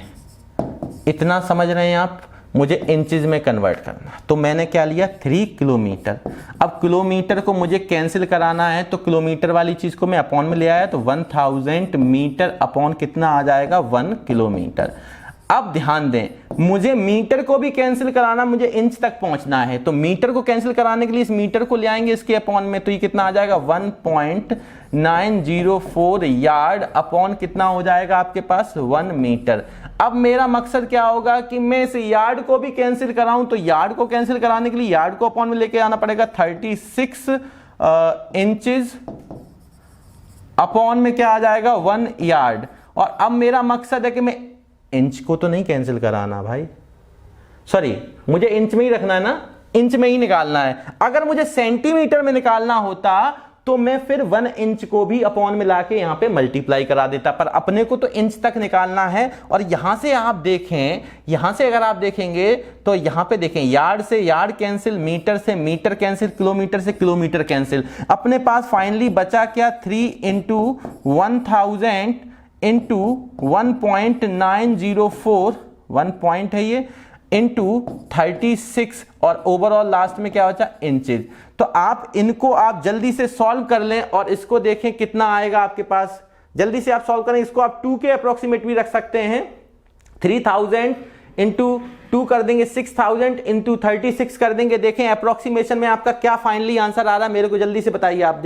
इतना समझ रहे हैं आप, मुझे इंचेस में कन्वर्ट करना। तो मैंने क्या लिया, 3 किलोमीटर। अब किलोमीटर को मुझे कैंसिल कराना है तो किलोमीटर वाली चीज को मैं अपॉन में ले आया, तो 1000 मीटर अपॉन कितना आ जाएगा, 1 किलोमीटर। अब ध्यान दें, मुझे मीटर को भी कैंसिल कराना, मुझे इंच तक पहुंचना है, तो मीटर को कैंसिल कराने के लिए इस मीटर को ले आएंगे इसके अपॉन में, तो ये कितना आ जाएगा, 1.904 यार्ड अपॉन कितना हो जाएगा आपके पास, 1 मीटर। अब मेरा मकसद क्या होगा कि मैं इस यार्ड को भी कैंसिल कराऊं, तो यार्ड को कैंसिल कराने के लिए यार्ड को अपॉन में लेके आना पड़ेगा, 36 इंचेस अपॉन में क्या आ जाएगा, 1 यार्ड। और अब मेरा मकसद है कि मैं इंच को तो नहीं कैंसिल कराना भाई, सॉरी, मुझे इंच में ही रखना है ना, इंच में ही निकालना है। अगर मुझे सेंटीमीटर में निकालना होता तो मैं फिर 1 इंच को भी अपॉन में लाके यहां पे मल्टीप्लाई करा देता, पर अपने को तो इंच तक निकालना है। और यहां से आप देखें, यहां से अगर आप देखेंगे तो यहां पे देखें, यार्ड से यार्ड कैंसिल, मीटर से मीटर कैंसिल, किलोमीटर से किलोमीटर कैंसिल। अपने पास फाइनली बचा क्या, 3 इंटू 1000 इंटू 1.904, 1 पॉइंट है ये, इंटू 36 और ओवरऑल लास्ट में क्या बचा, इंचेज। तो आप इनको आप जल्दी से सॉल्व कर लें और इसको देखें कितना आएगा आपके पास, जल्दी से आप सॉल्व करें। इसको आप 2 के अप्रोक्सीमेट भी रख सकते हैं, 3000 इंटू 2 कर देंगे, 6000 इंटू 36 कर देंगे। देखें अप्रोक्सीमेशन में आपका क्या फाइनली आंसर आ रहा है, मेरे को जल्दी से बताइए आप।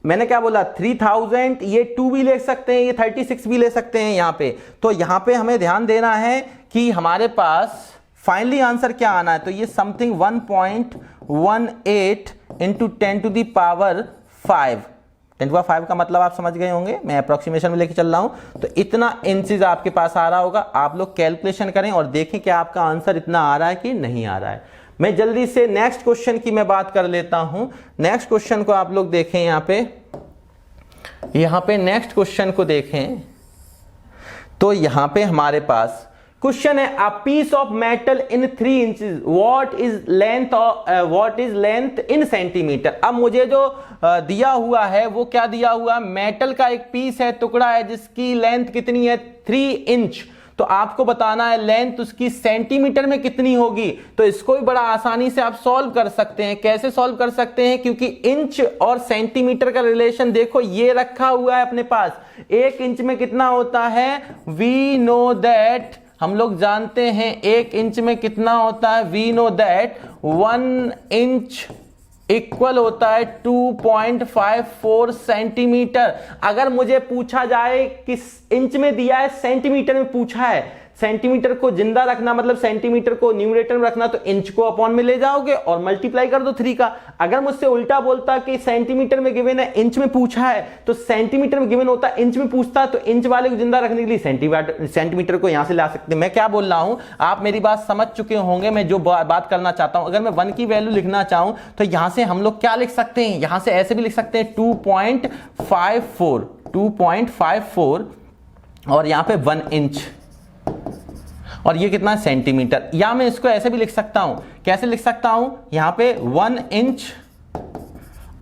मैंने क्या बोला, 3000, ये 2 भी ले सकते हैं, ये 36 भी ले सकते हैं यहां पे। तो यहां पे हमें ध्यान देना है कि हमारे पास फाइनली आंसर क्या आना है, तो ये something 1.18 into 10 to the power 5, 10 to 5 का मतलब आप समझ गए होंगे, मैं अप्रोक्सीमेशन में लेके चल रहा हूं। तो इतना इंचेस आपके पास आ रहा होगा, आप लोग कैलकुलेशन करें और देखें कि आपका आंसर इतना आ रहा है कि नहीं आ रहा है। मैं जल्दी से नेक्स्ट क्वेश्चन की मैं बात कर लेता हूं। नेक्स्ट क्वेश्चन को आप लोग देखें, यहां पे नेक्स्ट क्वेश्चन को देखें, तो यहां पे हमारे पास क्वेश्चन है, a piece of metal in 3 inches, what is length in centimetre. अब मुझे जो दिया हुआ है वो क्या दिया हुआ, मेटल का एक पीस है, टुकड़ा है, जिसकी लेंथ कितनी है, 3 इंच। तो आपको बताना है लेंथ उसकी सेंटीमीटर में कितनी होगी। तो इसको भी बड़ा आसानी से आप सॉल्व कर सकते हैं। कैसे सॉल्व कर सकते हैं, क्योंकि इंच और सेंटीमीटर का रिलेशन देखो ये रखा हुआ है अपने पास। 1 इंच में कितना होता है, वी नो दैट, हम लोग जानते हैं 1 इंच में कितना होता है, we know that 1 inch equal होता है 2.54 सेंटीमीटर। अगर मुझे पूछा जाए किस इंच में दिया है, सेंटीमीटर में पूछा है, सेंटीमीटर को जिंदा रखना मतलब सेंटीमीटर को न्यूमरेटर में रखना, तो इंच को अपॉन में ले जाओगे और मल्टीप्लाई कर दो 3 का। अगर मुझसे उल्टा बोलता कि सेंटीमीटर में गिवन है, इंच में पूछा है, तो सेंटीमीटर में गिवन होता, इंच में पूछता, तो इंच वाले को जिंदा रखने के लिए सेंटीमीटर को यहां से ला सकते हैं। मैं क्या बोल रहा हूं, आप मेरी बात समझ चुके होंगे, मैं जो बात करना चाहता हूं। अगर मैं 1 की वैल्यू लिखना चाहूं तो यहां से हम लोग क्या लिख सकते हैं, यहां से ऐसे भी लिख सकते हैं 2.54 और यहां पे 1 इंच, और ये कितना सेंटीमीटर। या मैं इसको ऐसे भी लिख सकता हूं, कैसे लिख सकता हूं, यहां पे 1 इंच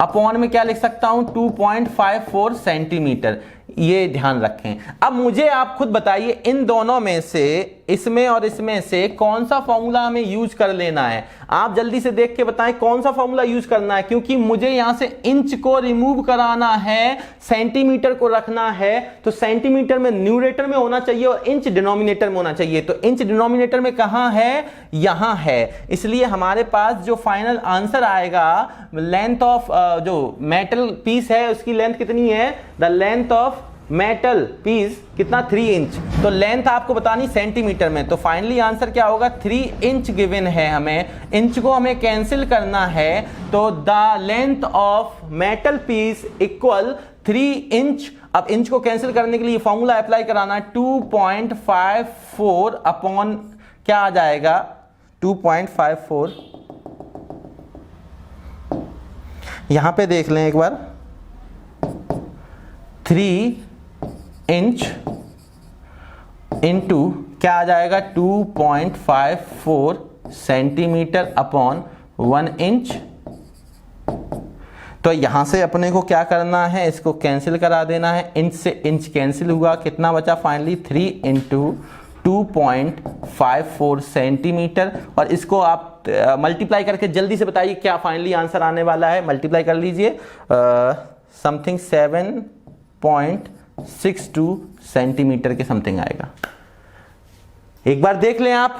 अपॉन में क्या लिख सकता हूं, 2.54 सेंटीमीटर। ये ध्यान रखें। अब मुझे आप खुद बताइए, इन दोनों में से, इसमें और इसमें से कौन सा फॉर्मूला हमें यूज कर लेना है। आप जल्दी से देख के बताएं कौन सा फॉर्मूला यूज करना है, क्योंकि मुझे यहां से इंच को रिमूव कराना है, सेंटीमीटर को रखना है। तो सेंटीमीटर में न्यूमरेटर में होना चाहिए और इंच डिनोमिनेटर में होना चाहिए। तो इंच डिनोमिनेटर में कहां है, यहां है। इसलिए हमारे पास जो फाइनल आंसर आएगा, लेंथ ऑफ जो मेटल पीस है उसकी लेंथ कितनी है, the length of metal piece कितना, 3 इंच। तो लेंथ आपको बतानी सेंटीमीटर में, तो फाइनली आंसर क्या होगा, 3 इंच गिवन है हमें, इंच को हमें कैंसिल करना है। तो the length of metal piece equal 3 inch. अब इंच को कैंसिल करने के लिए फॉर्मूला अप्लाई कराना है, 2.54 अपॉन क्या आ जाएगा 2.54, यहां पे देख लें एक बार, 3 इंच इंटू क्या आ जाएगा 2.54 सेंटीमीटर अपॉन 1 इंच। तो यहां से अपने को क्या करना है, इसको कैंसिल करा देना है, इंच से इंच कैंसिल हुआ, कितना बचा फाइनली 3 इंटू 2.54 सेंटीमीटर। और इसको आप मल्टीप्लाई करके जल्दी से बताइए क्या फाइनली आंसर आने वाला है। मल्टीप्लाई कर लीजिए, समथिंग 7.62 सेंटीमीटर के समथिंग आएगा। एक बार देख लें आप।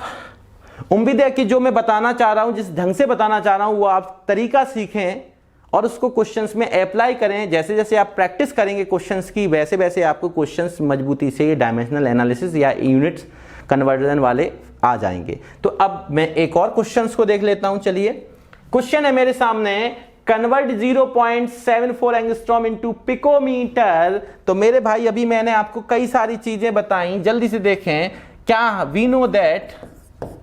उम्मीद है कि जो मैं बताना चाह रहा हूं, जिस ढंग से बताना चाह रहा हूं, वो आप तरीका सीखें और उसको क्वेश्चंस में अप्लाई करें। जैसे जैसे आप प्रैक्टिस करेंगे क्वेश्चंस की, वैसे वैसे आपको क्वेश्चंस मजबूती से डायमेंशनल एनालिसिस या यूनिट्स कन्वर्जन वाले आ जाएंगे। तो अब मैं एक और क्वेश्चंस को देख लेता हूं। चलिए, क्वेश्चन है मेरे सामने, कन्वर्ट 0.74 एंगस्ट्रॉम इनटू पिकोमीटर। तो मेरे भाई अभी मैंने आपको कई सारी चीजें बताई, जल्दी से देखें। क्या वी नो दैट,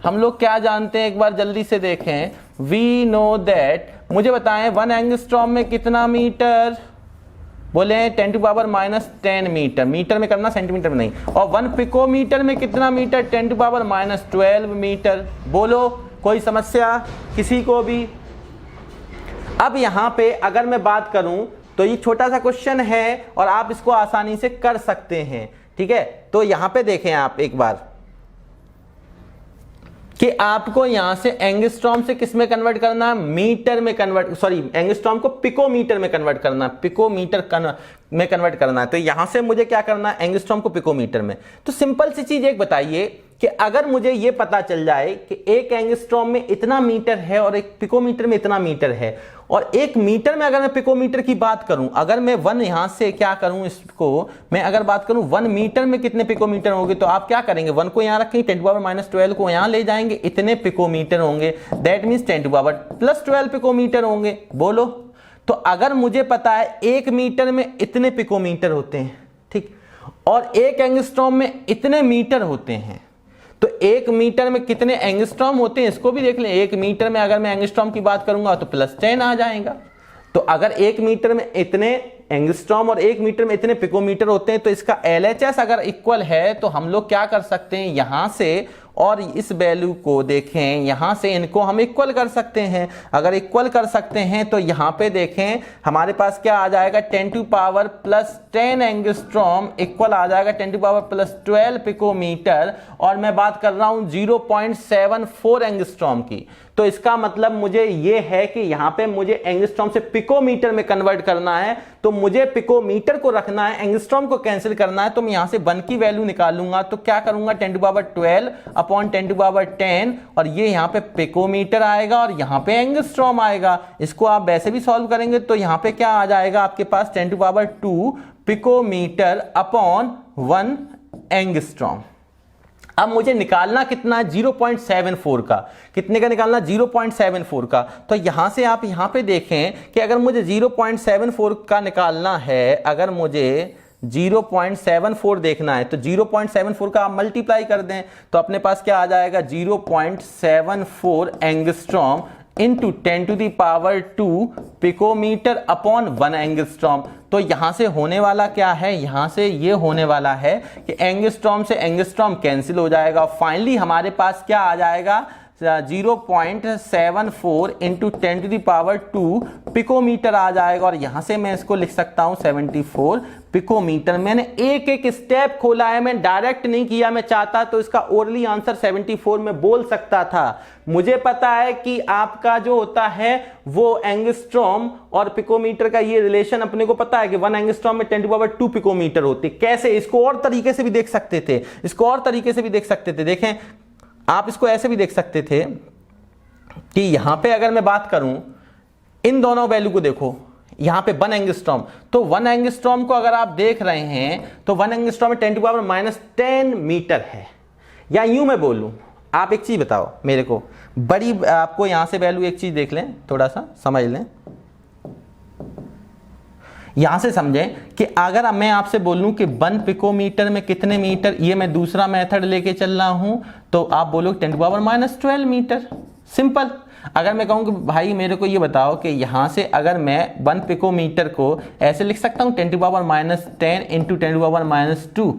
हम लोग क्या जानते हैं, एक बार जल्दी से देखें। वी नो दैट, मुझे बताएं 1 एंगस्ट्रॉम में कितना मीटर, बोले 10⁻⁻10 मीटर, मीटर में करना सेंटीमीटर में नहीं। और 1 पिकोमीटर में कितना मीटर, 10⁻12 मीटर। बोलो कोई समस्या किसी को भी। अब यहां पे अगर मैं बात करूं तो ये छोटा सा क्वेश्चन है और आप इसको आसानी से कर सकते हैं, ठीक है। तो यहां पे देखें आप एक बार कि आपको यहां से एंगस्ट्रॉम से किस में कन्वर्ट करना है, मीटर में कन्वर्ट, सॉरी एंगस्ट्रॉम को पिकोमीटर में कन्वर्ट करना है, पिकोमीटर में कन्वर्ट करना है। तो यहां से मुझे क्या करना है, एंगस्ट्रॉम को पिकोमीटर में। तो सिंपल सी चीज एक बताइए कि अगर मुझे ये पता चल जाए कि एक एंगस्ट्रॉम में इतना मीटर है और एक पिकोमीटर में इतना मीटर है, और एक मीटर में अगर मैं पिकोमीटर की बात करूं, अगर मैं 1 यहां से क्या करूं, इसको मैं अगर बात करूं 1 मीटर में कितने पिकोमीटर होंगे, तो आप क्या करेंगे, 1 को यहां रखेंगे, 10⁻12 को यहां ले जाएंगे, इतने पिकोमीटर होंगे। दैट मींस 10⁻+12 पिकोमीटर होंगे। बोलो, तो अगर मुझे पता है 1 मीटर में इतने पिकोमीटर होते हैं, ठीक, और 1 एंगस्ट्रॉम में इतने मीटर होते हैं, तो 1 मीटर में कितने एंगस्ट्रॉम होते हैं इसको भी देख लें। 1 मीटर में अगर मैं एंगस्ट्रॉम की बात करूंगा तो +10 आ जाएगा। तो अगर 1 मीटर में इतने एंगस्ट्रॉम और 1 मीटर में इतने पिकोमीटर होते हैं, तो इसका LHS अगर इक्वल है तो हम लोग क्या कर सकते हैं, यहां से और इस वैल्यू को देखें, यहां से इनको हम इक्वल कर सकते हैं। अगर इक्वल कर सकते हैं तो यहां पे देखें हमारे पास क्या आ जाएगा, 10⁻+10 एंगस्ट्रॉम इक्वल आ जाएगा 10⁻+12 पिकोमीटर। और मैं बात कर रहा हूं 0.74 एंगस्ट्रॉम की। तो इसका मतलब मुझे ये है कि यहां पे मुझे एंगस्ट्रॉम से पिकोमीटर में कन्वर्ट करना है, तो मुझे पिकोमीटर को रखना है, एंगस्ट्रॉम को कैंसिल करना है। तो मैं यहां से 1 की वैल्यू निकालूंगा, तो क्या करूंगा, 10⁻12 अपॉन 10⁻10, और ये यहां पे पिकोमीटर आएगा और यहां पे एंगस्ट्रॉम आएगा। इसको आप वैसे भी सॉल्व करेंगे तो यहां पे क्या आ जाएगा आपके पास, 10⁻2 पिकोमीटर अपॉन 1 एंगस्ट्रॉम। अब मुझे निकालना कितना है, 0.74 का। कितने का निकालना, 0.74 का। तो यहां से आप यहां पे देखें कि अगर मुझे 0.74 का निकालना है, अगर मुझे 0.74 देखना है, तो 0.74 का आप मल्टीप्लाई कर दें, तो अपने पास क्या आ जाएगा, 0.74 angstrom into 10⁻² picometre upon 1 angstrom. तो यहां से होने वाला क्या है, यहां से ये होने वाला है कि एंगस्ट्रॉम से एंगस्ट्रॉम कैंसिल हो जाएगा। फाइनली हमारे पास क्या आ जाएगा, 0.74 इंटू 10⁻² पिकोमीटर आ जाएगा। और यहां से मैं इसको लिख सकता हूं 74 पिकोमीटर। मैंने एक एक स्टेप खोला है, मैं डायरेक्ट नहीं किया। मैं चाहता तो इसका ओरली आंसर 74 में बोल सकता था। मुझे पता है कि आपका जो होता है वो एंगस्ट्रॉम और पिकोमीटर का ये रिलेशन अपने को पता है कि 1 एंगस्ट्रॉम में 10⁻² पिकोमीटर होती। कैसे, इसको और तरीके से भी देख सकते थे, इसको और तरीके से भी देख सकते थे। देखें, आप इसको ऐसे भी देख सकते थे कि यहां पे अगर मैं बात करूं, इन दोनों वैल्यू को देखो, यहां पे 1 एंगस्ट्रॉम, तो 1 एंगस्ट्रॉम को अगर आप देख रहे हैं तो 1 एंगस्ट्रॉम में 10⁻−10 मीटर है। या यूं मैं बोलूं, आप एक चीज बताओ मेरे को, बड़ी आपको यहां से वैल्यू एक चीज देख लें, थोड़ा सा समझ लें। यहां से समझें कि अगर मैं आपसे बोलूं कि 1 पिकोमीटर में कितने मीटर, ये मैं दूसरा मेथड लेके चल रहा हूं, तो आप बोलोगे 10⁻⁻12 मीटर। सिंपल। अगर मैं कहूं कि भाई मेरे को ये बताओ कि यहां से अगर मैं 1 पिकोमीटर को ऐसे लिख सकता हूं 10⁻10 इंटू 10⁻2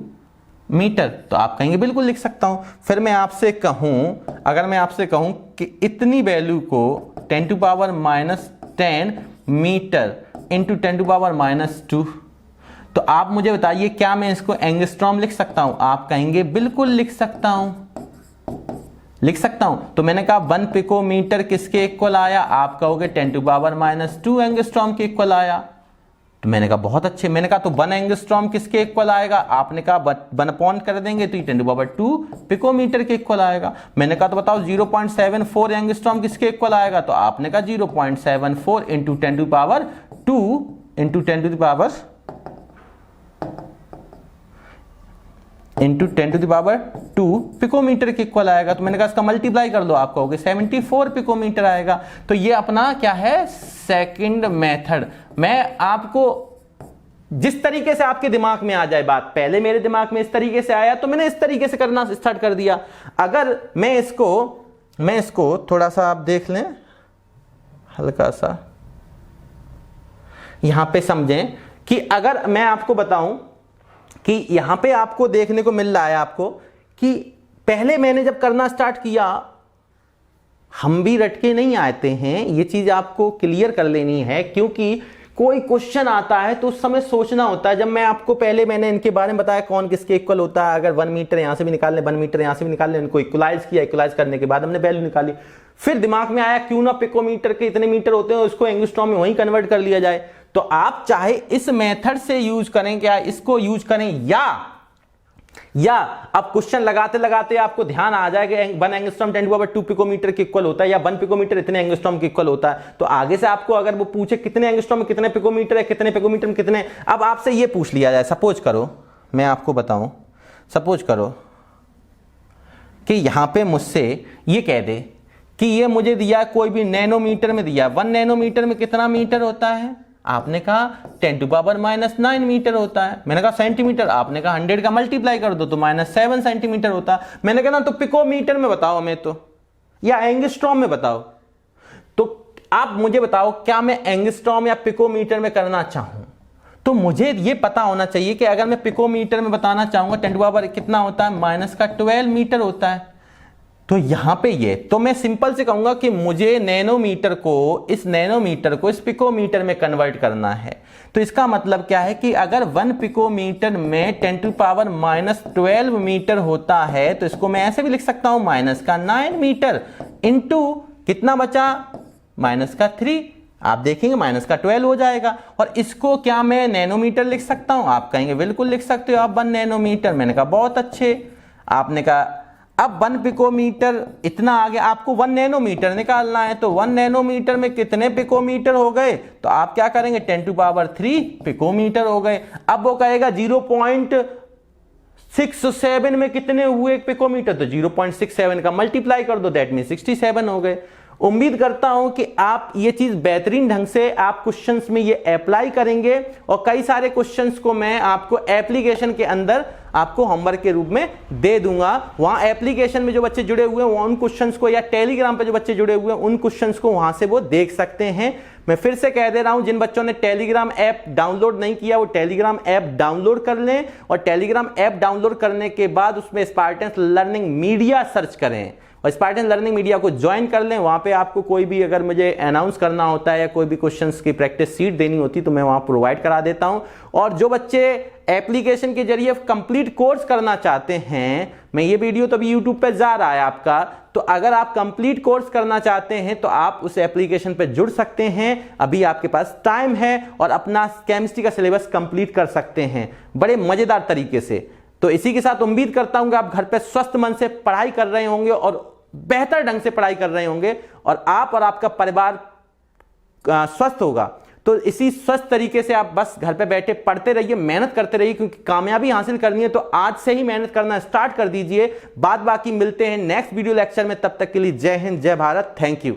मीटर, तो आप कहेंगे बिल्कुल लिख सकता हूं। फिर मैं आपसे कहूं, अगर मैं आपसे कहूं कि इतनी वैल्यू को 10⁻10 मीटर इंटू 10⁻2, तो आप मुझे बताइए क्या मैं इसको एंगस्ट्रॉम लिख सकता हूं? आप कहेंगे बिल्कुल लिख सकता हूं, लिख सकता हूं। तो मैंने कहा 1 पिकोमीटर किसके इक्वल आया? आप कहोगे 10⁻2 एंगस्ट्रॉम के इक्वल आया। तो मैंने कहा बहुत अच्छे। मैंने कहा तो 1 एंगस्ट्रॉम किसके इक्वल आएगा? आपने कहा 1 कर देंगे तो ये 10⁻2 पिकोमीटर के इक्वल आएगा। मैंने कहा तो बताओ 0.74 एंगस्ट्रॉम किसके इक्वल आएगा? तो आपने कहा 0.74 इंटू 10⁻2 इंटू 10⁻2 पिकोमीटर के इक्वल आएगा। तो मैंने कहा इसका मल्टीप्लाई कर दो, आप कहोगे 74 पिकोमीटर आएगा। तो ये अपना क्या है? Second method. मैं आपको जिस तरीके से आपके दिमाग में आ जाए बात, पहले मेरे दिमाग में इस तरीके से आया तो मैंने इस तरीके से करना स्टार्ट कर दिया। अगर मैं इसको थोड़ा सा आप देख लें, हल्का सा यहां पे समझें कि अगर मैं आपको बताऊं कि यहां पे आपको देखने को मिल रहा है आपको कि पहले मैंने जब करना स्टार्ट किया, हम भी रटके नहीं आते हैं, ये चीज आपको क्लियर कर लेनी है, क्योंकि कोई क्वेश्चन आता है तो उस समय सोचना होता है। जब मैं आपको मैंने इनके बारे में बताया कौन किसके इक्वल होता है, अगर 1 मीटर यहां से भी निकाल ले, 1 मीटर यहां से भी निकाल ले, इनको इक्वलाइज किया, इक्वलाइज करने के बाद हमने वैल्यू निकाली। फिर दिमाग में आया क्यों ना पिकोमीटर के इतने मीटर होते हैं उसको एंगस्ट्रॉम में वहीं कन्वर्ट कर लिया जाए। तो आप चाहे इस मेथड से यूज करें, क्या इसको यूज करें, या अब क्वेश्चन लगाते लगाते आपको ध्यान आ जाए कि 1 एंगस्ट्रॉम 10⁻2 पिकोमीटर के इक्वल होता है, या 1 पिकोमीटर इतने एंगस्ट्रॉम के इक्वल होता है। तो आगे से आपको अगर वो पूछे कितने एंगस्ट्रॉम में कितने पिकोमीटर है, कितने पिकोमीटर में कितने, अब आपसे ये पूछ लिया जाए, सपोज करो मैं आपको बताऊं, सपोज करो कि यहां पे मुझसे ये कह दे कि ये मुझे दिया कोई भी नैनोमीटर में दिया, 1 नैनोमीटर में कितना मीटर होता है? आपने कहा 10⁻⁹ मीटर होता है। मैंने कहा सेंटीमीटर, आपने कहा 100 का मल्टीप्लाई कर दो तो -7 सेंटीमीटर होता है। मैंने कहा ना तो पिकोमीटर में बताओ हमें, तो या एंगस्ट्रॉम में बताओ। तो आप मुझे बताओ क्या मैं एंगस्ट्रॉम या पिकोमीटर में करना चाहूं, तो मुझे ये पता होना चाहिए कि अगर मैं पिकोमीटर में बताना चाहूंगा 10 कितना होता है? -12 मीटर होता है। तो यहां पे ये तो मैं सिंपल से कहूंगा कि मुझे नैनोमीटर को इस पिकोमीटर में कन्वर्ट करना है। तो इसका मतलब क्या है कि अगर 1 पिकोमीटर में 10⁻12 मीटर होता है तो इसको मैं ऐसे भी लिख सकता हूं -9 मीटर इंटू कितना बचा? -3। आप देखेंगे -12 हो जाएगा। और इसको क्या मैं नैनोमीटर लिख सकता हूं? आप कहेंगे बिल्कुल लिख सकते हो आप 1 नैनोमीटर। मैंने कहा बहुत अच्छे। आपने कहा अब 1 पिकोमीटर इतना आ गया, आपको 1 नैनोमीटर निकालना है, तो 1 नैनोमीटर में कितने पिकोमीटर हो गए? तो आप क्या करेंगे 10⁻3 पिकोमीटर हो गए। अब वो कहेगा 0.67 में कितने हुए पिकोमीटर? तो 0.67 का मल्टीप्लाई कर दो, दैट मीन 67 हो गए। उम्मीद करता हूं कि आप ये चीज बेहतरीन ढंग से आप क्वेश्चंस में ये अप्लाई करेंगे, और कई सारे क्वेश्चंस को मैं आपको एप्लीकेशन के अंदर आपको होमवर्क के रूप में दे दूंगा। वहां एप्लीकेशन में जो बच्चे जुड़े हुए हैं उन क्वेश्चंस को, या टेलीग्राम पे जो बच्चे जुड़े हुए हैं उन क्वेश्चंस को वहां से वो देख सकते हैं। मैं फिर से कह दे रहा हूं, जिन बच्चों ने टेलीग्राम ऐप डाउनलोड नहीं किया वो टेलीग्राम ऐप डाउनलोड कर लें, और टेलीग्राम ऐप डाउनलोड करने के बाद उसमें स्पार्टन्स लर्निंग मीडिया सर्च करें और स्पार्टन लर्निंग मीडिया को ज्वाइन कर लें। वहां पे आपको कोई भी अगर मुझे अनाउंस करना होता है या कोई भी क्वेश्चंस की प्रैक्टिस सीट देनी होती तो मैं वहां प्रोवाइड करा देता हूं। और जो बच्चे एप्लीकेशन के जरिए कंप्लीट कोर्स करना चाहते हैं, मैं ये वीडियो तो अभी यूट्यूब पे जा रहा है आपका, तो अगर आप कंप्लीट कोर्स करना चाहते हैं तो आप उस एप्लीकेशन पे जुड़ सकते हैं। अभी आपके पास टाइम है और अपना केमिस्ट्री का सिलेबस कंप्लीट कर सकते हैं बड़े मजेदार तरीके से। तो इसी के साथ उम्मीद करता हूं कि आप घर पे स्वस्थ मन से पढ़ाई कर रहे होंगे और बेहतर ढंग से पढ़ाई कर रहे होंगे, और आप और आपका परिवार स्वस्थ होगा। तो इसी स्वस्थ तरीके से आप बस घर पे बैठे पढ़ते रहिए, मेहनत करते रहिए, क्योंकि कामयाबी हासिल करनी है तो आज से ही मेहनत करना स्टार्ट कर दीजिए। बाद बाकी मिलते हैं नेक्स्ट वीडियो लेक्चर में, तब तक के लिए जय हिंद, जय भारत, थैंक यू।